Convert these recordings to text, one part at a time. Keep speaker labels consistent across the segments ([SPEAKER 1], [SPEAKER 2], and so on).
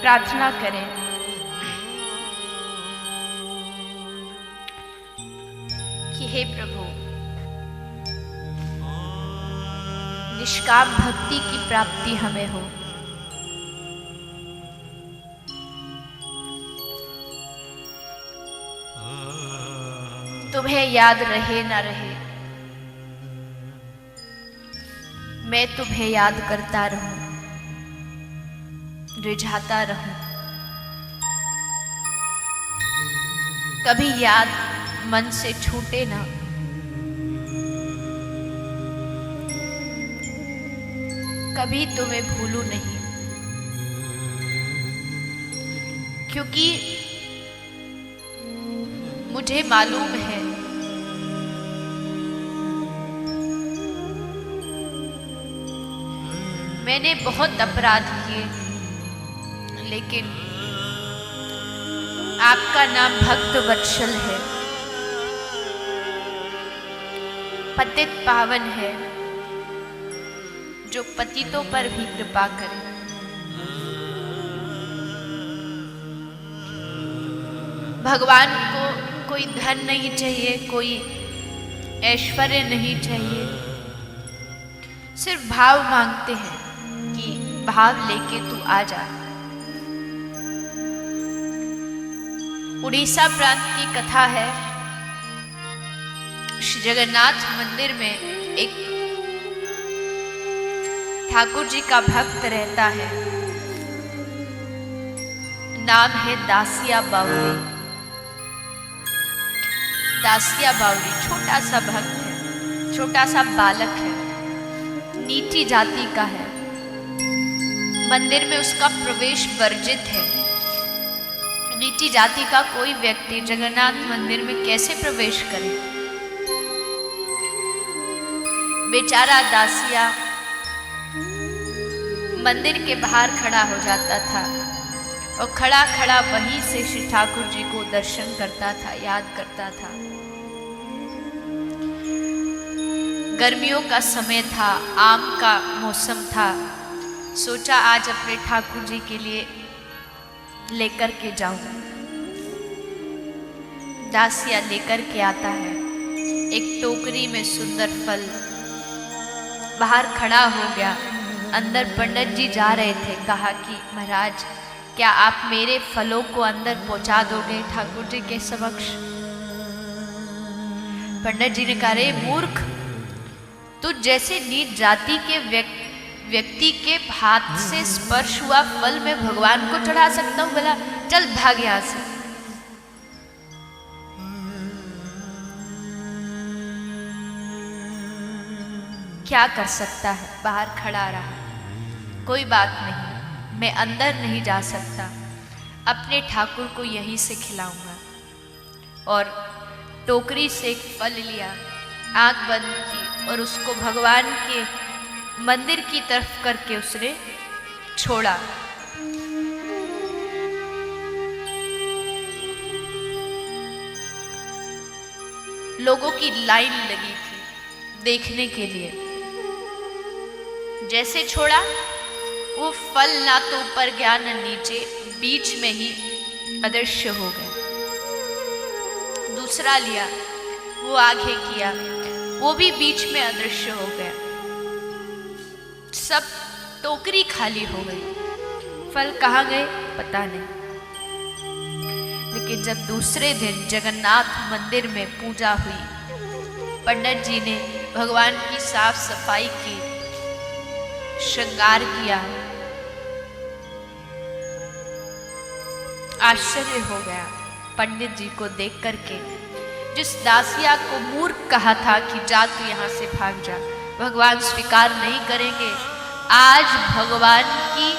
[SPEAKER 1] प्रार्थना करें कि हे प्रभु, निष्काम भक्ति की प्राप्ति हमें हो। तुम्हें याद रहे ना रहे, मैं तुम्हें याद करता रहूं, रिझाता रहूं। कभी याद मन से छूटे ना, कभी तुम्हें भूलूं नहीं, क्योंकि मुझे मालूम है मैंने बहुत अपराध किए, लेकिन आपका नाम भक्त वत्सल है, पतित पावन है, जो पतितों पर भी कृपा करे। भगवान को कोई धन नहीं चाहिए, कोई ऐश्वर्य नहीं चाहिए, सिर्फ भाव मांगते हैं कि भाव लेके तू आ जा। उड़ीसा प्रांत की कथा है। श्री जगन्नाथ मंदिर में एक ठाकुर जी का भक्त रहता है, नाम है दासिया बावली। दासिया बावली छोटा सा भक्त है, छोटा सा बालक है, नीची जाति का है। मंदिर में उसका प्रवेश वर्जित है। नीची जाति का कोई व्यक्ति जगन्नाथ मंदिर में कैसे प्रवेश करे? बेचारा दासिया मंदिर के बाहर खड़ा हो जाता था और खड़ा खड़ा वहीं से श्री ठाकुर जी को दर्शन करता था, याद करता था। गर्मियों का समय था, आम का मौसम था। सोचा आज अपने ठाकुर जी के लिए लेकर के जाऊं। दासिया लेकर के आता है एक टोकरी में सुंदर फल। बाहर खड़ा हो गया। अंदर पंडित जी जा रहे थे। कहा कि महाराज, क्या आप मेरे फलों को अंदर पहुंचा दोगे ठाकुर जी के समक्ष? पंडित जी ने कहा, रे मूर्ख, तू जैसे नीच जाति के व्यक्ति के हाथ से स्पर्श हुआ फल में भगवान को चढ़ा सकता हूं? बोला चल भाग यहां से। क्या कर सकता है, बाहर खड़ा रहा। कोई बात नहीं, मैं अंदर नहीं जा सकता, अपने ठाकुर को यहीं से खिलाऊंगा। और टोकरी से एक फल लिया, आंख बंद की और उसको भगवान के मंदिर की तरफ करके उसने छोड़ा। लोगों की लाइन लगी थी देखने के लिए। जैसे छोड़ा, वो फल ना तो ऊपर गया न नीचे, बीच में ही अदृश्य हो गया। दूसरा लिया, वो आगे किया, वो भी बीच में अदृश्य हो गया। सब टोकरी खाली हो गई। फल कहाँ गए पता नहीं। लेकिन जब दूसरे दिन जगन्नाथ मंदिर में पूजा हुई, पंडित जी ने भगवान की साफ सफाई की, श्रृंगार किया, आश्चर्य हो गया पंडित जी को देख करके। जिस दासिया को मूर्ख कहा था कि जा तू यहां से भाग जा, भगवान स्वीकार नहीं करेंगे। आज भगवान की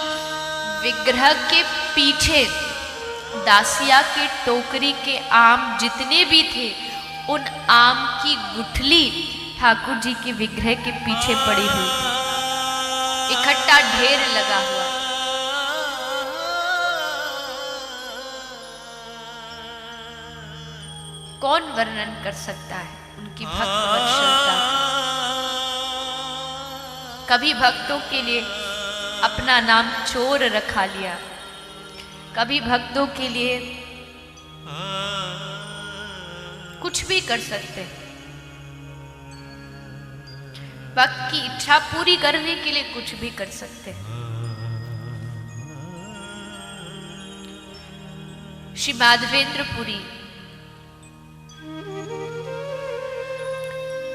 [SPEAKER 1] विग्रह के पीछे दासिया के टोकरी के आम जितने भी थे, उन आम की गुठली ठाकुर जी के विग्रह के पीछे पड़ी हुई थी, इकट्ठा ढेर लगा हुआ। कौन वर्णन कर सकता है उनकी भक्त वत्सलता का? कभी भक्तों के लिए अपना नाम चोर रखा लिया, कभी भक्तों के लिए कुछ भी कर सकते हैं, भक्त की इच्छा पूरी करने के लिए कुछ भी कर सकते हैं। श्री माधवेंद्र पुरी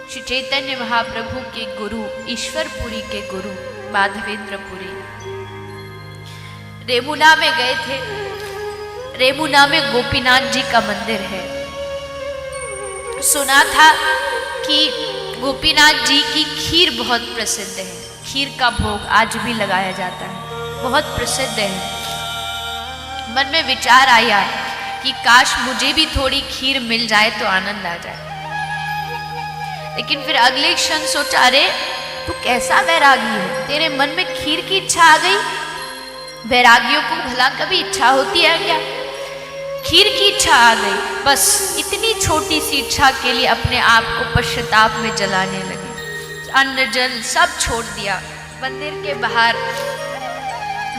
[SPEAKER 1] श्री चैतन्य महाप्रभु के गुरु, ईश्वरपुरी के गुरु माधवेंद्र पुरी रेमुना में गए थे। रेमुना में गोपीनाथ जी का मंदिर है। सुना था कि गोपीनाथ जी की खीर बहुत प्रसिद्ध है। खीर का भोग आज भी लगाया जाता है, बहुत प्रसिद्ध है। मन में विचार आया कि काश मुझे भी थोड़ी खीर मिल जाए तो आनंद आ जाए। लेकिन फिर अगले क्षण सोचा, अरे तू कैसा वैरागी है, तेरे मन में खीर की इच्छा आ गई। वैरागियों को भला कभी इच्छा होती है क्या? खीर की इच्छा आ गई, बस इतनी छोटी सी इच्छा के लिए अपने आप को पश्चाताप में जलाने लगे। अन्न जल सब छोड़ दिया। मंदिर के बाहर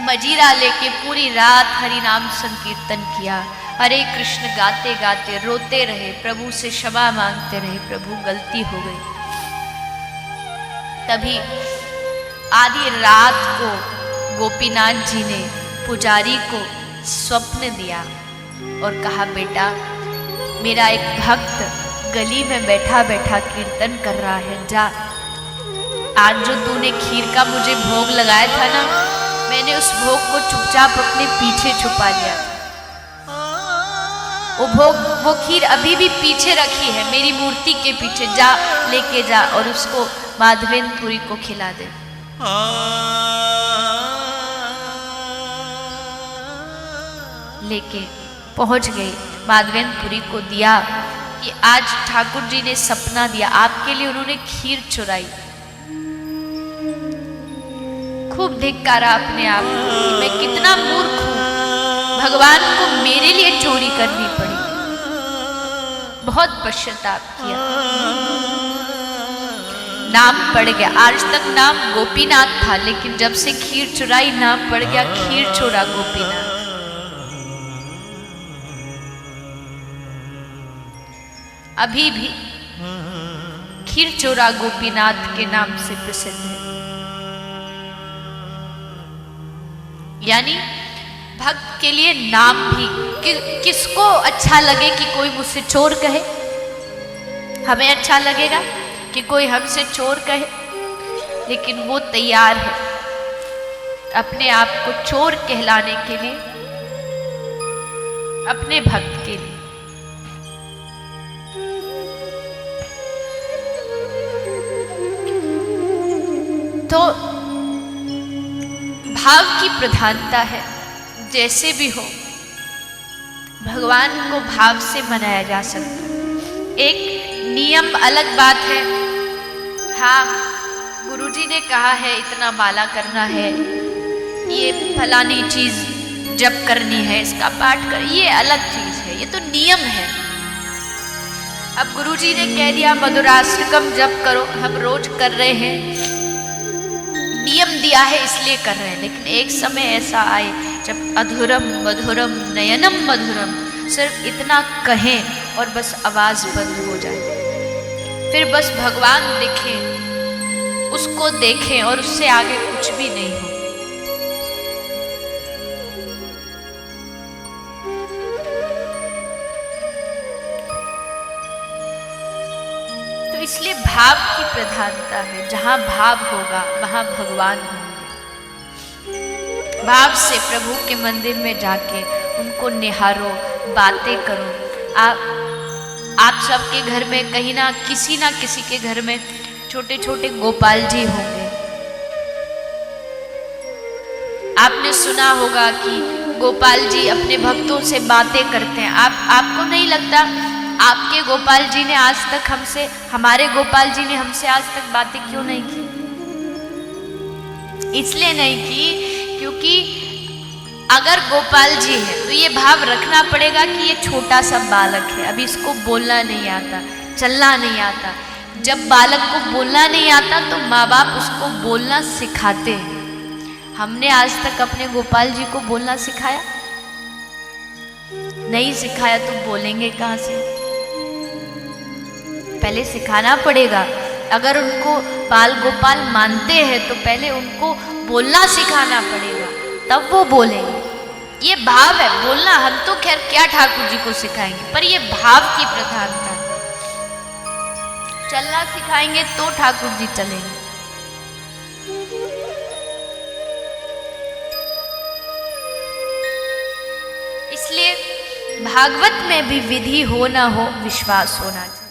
[SPEAKER 1] मजीरा लेके पूरी रात हरि नाम संकीर्तन किया। हरे कृष्ण गाते गाते रोते रहे, प्रभु से क्षमा मांगते रहे, प्रभु गलती हो गई। तभी आधी रात को गोपीनाथ जी ने पुजारी को स्वप्न दिया और कहा, बेटा मेरा एक भक्त गली में बैठा बैठा कीर्तन कर रहा है, जा आज जो तूने खीर का मुझे भोग लगाया था ना, मैंने उस भोग को चुपचाप अपने पीछे छुपा लिया। वो खीर अभी भी पीछे रखी है मेरी मूर्ति के पीछे, जा लेके जा और उसको माधवेंद्र पुरी को खिला दे। लेके पहुंच गई, माधवेंद्र पुरी को दिया कि आज ठाकुर जी ने सपना दिया, आपके लिए उन्होंने खीर चुराई। खूब धिक्कारा अपने आप कि मैं कितना मूर्ख हूं, भगवान को मेरे लिए चोरी करनी पड़ी। बहुत पश्चाताप किया। नाम पड़ गया। आज तक नाम गोपीनाथ था, लेकिन जब से खीर चुराई नाम पड़ गया खीर चोरा गोपीनाथ। अभी भी खीर चोरा गोपीनाथ के नाम से प्रसिद्ध है। यानी भक्त के लिए नाम भी किसको अच्छा लगे कि कोई मुझसे चोर कहे? हमें अच्छा लगेगा कि कोई हमसे चोर कहे, लेकिन वो तैयार है अपने आप को चोर कहलाने के लिए, अपने भक्त के लिए। तो भाव की प्रधानता है। जैसे भी हो भगवान को भाव से मनाया जा सकता है। एक नियम अलग बात है। हाँ, गुरुजी ने कहा है इतना माला करना है, ये फलानी चीज जप करनी है, इसका पाठ कर, ये अलग चीज है, ये तो नियम है। अब गुरुजी ने कह दिया मधुराष्टकम जप करो, हम रोज कर रहे हैं, नियम दिया है इसलिए कर रहे हैं। लेकिन एक समय ऐसा आए जब अधुरम मधुरम नयनम मधुरम सिर्फ इतना कहें और बस आवाज बंद हो जाए, फिर बस भगवान दिखें, उसको देखें और उससे आगे कुछ भी नहीं हो। तो इसलिए भाव की प्रधानता है। जहां भाव होगा वहां भगवान होंगे। भाव से प्रभु के मंदिर में जाके उनको निहारो, बातें करो। आप सबके घर में कहीं ना किसी के घर में छोटे छोटे गोपाल जी होंगे। आपने सुना होगा कि गोपाल जी अपने भक्तों से बातें करते हैं। आपको नहीं लगता आपके गोपाल जी ने आज तक हमसे, हमारे गोपाल जी ने हमसे आज तक बातें क्यों नहीं की? इसलिए नहीं की क्योंकि अगर गोपाल जी है तो ये भाव रखना पड़ेगा कि ये छोटा सा बालक है, अभी इसको बोलना नहीं आता, चलना नहीं आता। जब बालक को बोलना नहीं आता तो माँ बाप उसको बोलना सिखाते हैं। हमने आज तक अपने गोपाल जी को बोलना सिखाया? नहीं सिखाया तो बोलेंगे कहाँ से? पहले सिखाना पड़ेगा। अगर उनको बाल गोपाल मानते हैं तो पहले उनको बोलना सिखाना पड़ेगा, तब वो बोलेंगे। ये भाव है बोलना। हम तो खैर क्या ठाकुर जी को सिखाएंगे, पर ये भाव की प्रधानता। चलना सिखाएंगे तो ठाकुर जी चलेंगे। इसलिए भागवत में भी विधि हो ना हो, विश्वास होना चाहिए।